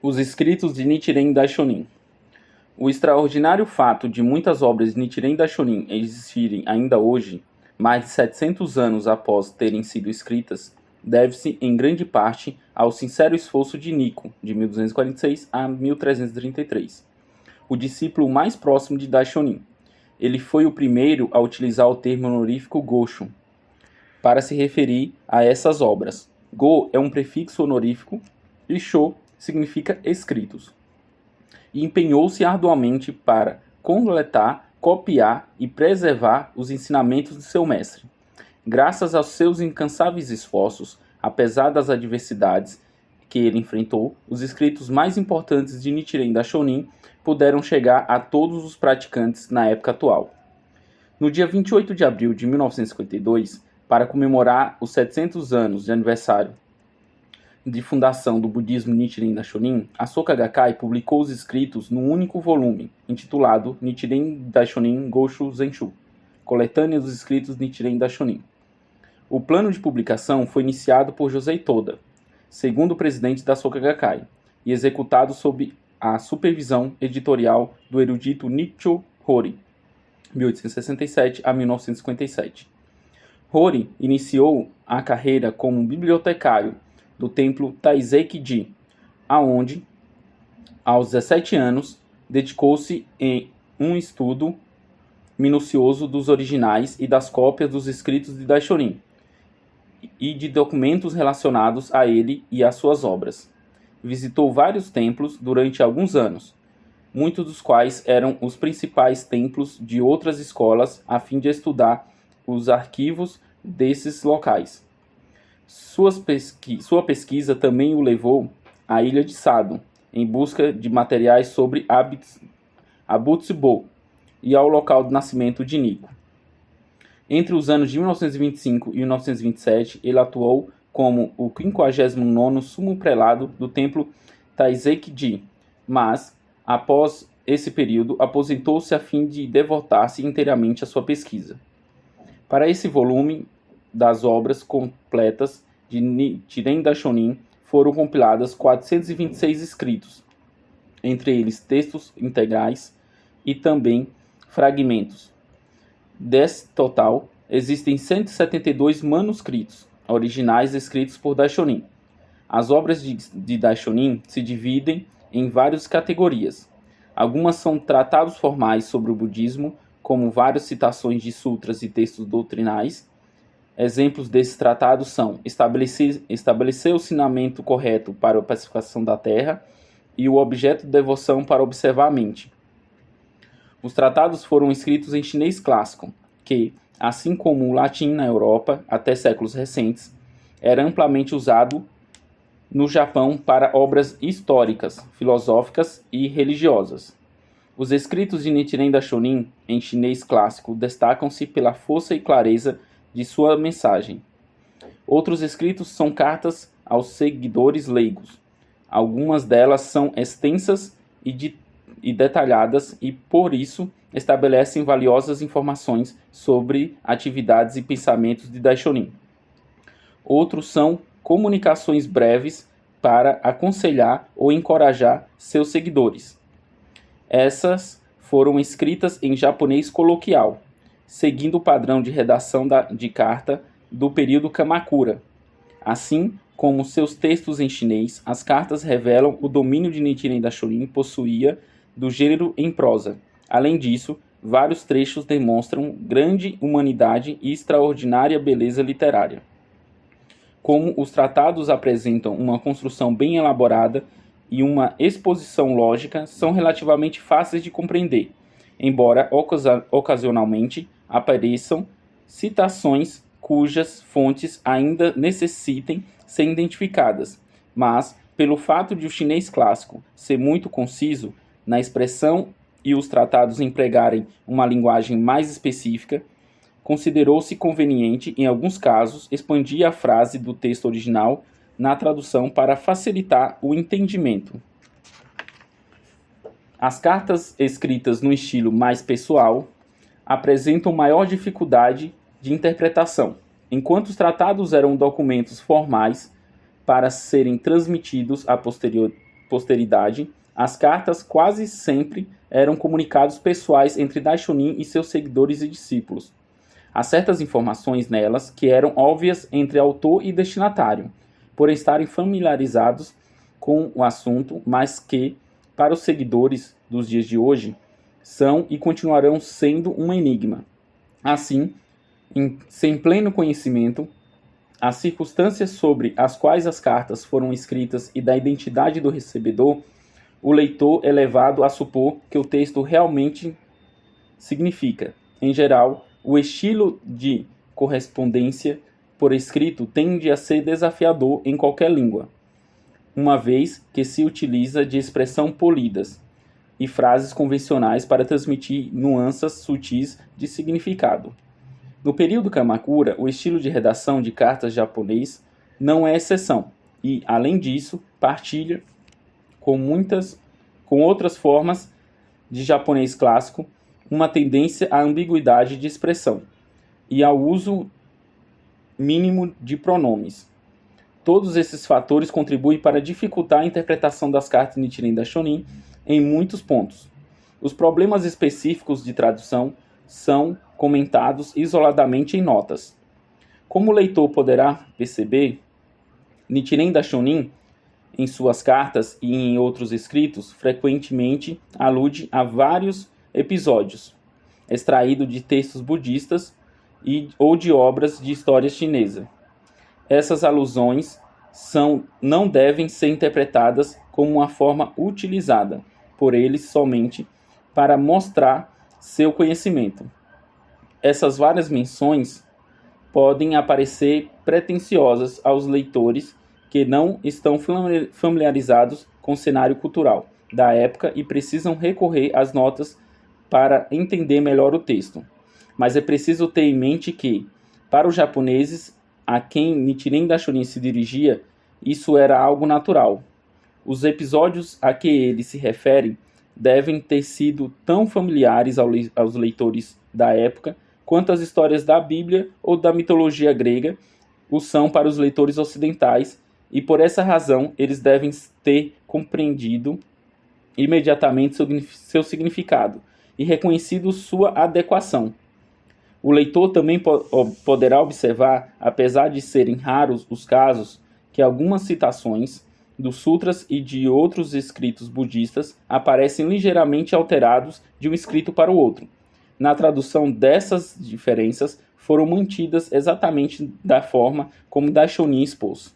Os escritos de Nichiren Daishonin. O extraordinário fato de muitas obras de Nichiren Daishonin existirem ainda hoje, mais de 700 anos após terem sido escritas, deve-se em grande parte ao sincero esforço de Nikko, de 1246 a 1333, o discípulo mais próximo de Daishonin. Ele foi o primeiro a utilizar o termo honorífico Gosho para se referir a essas obras. Go é um prefixo honorífico e Sho significa escritos. E empenhou-se arduamente para coletar, copiar e preservar os ensinamentos de seu mestre. Graças aos seus incansáveis esforços, apesar das adversidades que ele enfrentou, os escritos mais importantes de Nichiren Daishonin puderam chegar a todos os praticantes na época atual. No dia 28 de abril de 1952, para comemorar os 700 anos de aniversário de fundação do budismo Nichiren Daishonin, a Soka Gakkai publicou os escritos num único volume, intitulado Nichiren Daishonin Gosho Zenshu, coletânea dos escritos de Nichiren Daishonin. O plano de publicação foi iniciado por Josei Toda, segundo presidente da Soka Gakkai, e executado sob a supervisão editorial do erudito Nichio Hori, 1867 a 1957. Hori iniciou a carreira como bibliotecário do templo Taizeki-ji, aonde, aos 17 anos, dedicou-se em um estudo minucioso dos originais e das cópias dos escritos de Daishonin e de documentos relacionados a ele e às suas obras. Visitou vários templos durante alguns anos, muitos dos quais eram os principais templos de outras escolas a fim de estudar os arquivos desses locais. Sua pesquisa também o levou à ilha de Sado, em busca de materiais sobre Abutsubo e ao local de nascimento de Nikko. Entre os anos de 1925 e 1927, ele atuou como o 59º sumo prelado do templo Taizeki-ji, mas, após esse período, aposentou-se a fim de devotar-se inteiramente à sua pesquisa. Para esse volume das obras completas de Nichiren Daishonin foram compiladas 426 escritos, entre eles textos integrais e também fragmentos. Desse total, existem 172 manuscritos originais escritos por Daishonin. As obras de Daishonin se dividem em várias categorias. Algumas são tratados formais sobre o budismo, como várias citações de sutras e textos doutrinais. Exemplos desses tratados são estabelecer o ensinamento correto para a pacificação da terra e o objeto de devoção para observar a mente. Os tratados foram escritos em chinês clássico, que, assim como o latim na Europa até séculos recentes, era amplamente usado no Japão para obras históricas, filosóficas e religiosas. Os escritos de Nichiren Daishonin em chinês clássico destacam-se pela força e clareza de sua mensagem. Outros escritos são cartas aos seguidores leigos. Algumas delas são extensas e detalhadas e, por isso, estabelecem valiosas informações sobre atividades e pensamentos de Daishonin. Outros são comunicações breves para aconselhar ou encorajar seus seguidores. Essas foram escritas em japonês coloquial, seguindo o padrão de redação de carta do período Kamakura. Assim como seus textos em chinês, as cartas revelam o domínio de Nichiren Daishonin possuía do gênero em prosa. Além disso, vários trechos demonstram grande humanidade e extraordinária beleza literária. Como os tratados apresentam uma construção bem elaborada e uma exposição lógica, são relativamente fáceis de compreender, embora ocasionalmente apareçam citações cujas fontes ainda necessitem ser identificadas, mas, pelo fato de o chinês clássico ser muito conciso na expressão e os tratados empregarem uma linguagem mais específica, considerou-se conveniente, em alguns casos, expandir a frase do texto original na tradução para facilitar o entendimento. As cartas escritas no estilo mais pessoal apresentam maior dificuldade de interpretação, enquanto os tratados eram documentos formais para serem transmitidos a posteridade, as cartas quase sempre eram comunicados pessoais entre Daishonin e seus seguidores e discípulos. Há certas informações nelas que eram óbvias entre autor e destinatário, por estarem familiarizados com o assunto, mas que, para os seguidores dos dias de hoje, são e continuarão sendo um enigma. Assim, sem pleno conhecimento, as circunstâncias sobre as quais as cartas foram escritas e da identidade do recebedor, o leitor é levado a supor que o texto realmente significa. Em geral, o estilo de correspondência por escrito tende a ser desafiador em qualquer língua, uma vez que se utiliza de expressões polidas e frases convencionais para transmitir nuances sutis de significado. No período Kamakura, o estilo de redação de cartas japonês não é exceção e, além disso, partilha com outras formas de japonês clássico uma tendência à ambiguidade de expressão e ao uso mínimo de pronomes. Todos esses fatores contribuem para dificultar a interpretação das cartas Nichiren Daishonin em muitos pontos. Os problemas específicos de tradução são comentados isoladamente em notas. Como o leitor poderá perceber, Nichiren Daishonin, em suas cartas e em outros escritos, frequentemente alude a vários episódios, extraídos de textos budistas ou de obras de história chinesa. Essas alusões não devem ser interpretadas como uma forma utilizada por eles somente para mostrar seu conhecimento. Essas várias menções podem parecer pretensiosas aos leitores que não estão familiarizados com o cenário cultural da época e precisam recorrer às notas para entender melhor o texto. Mas é preciso ter em mente que, para os japoneses a quem Nichiren Daishonin se dirigia, isso era algo natural. Os episódios a que ele se refere devem ter sido tão familiares aos leitores da época quanto as histórias da Bíblia ou da mitologia grega o são para os leitores ocidentais, e por essa razão eles devem ter compreendido imediatamente seu significado e reconhecido sua adequação. O leitor também poderá observar, apesar de serem raros os casos, que algumas citações dos sutras e de outros escritos budistas aparecem ligeiramente alterados de um escrito para o outro. Na tradução, dessas diferenças foram mantidas exatamente da forma como Daishonin expôs.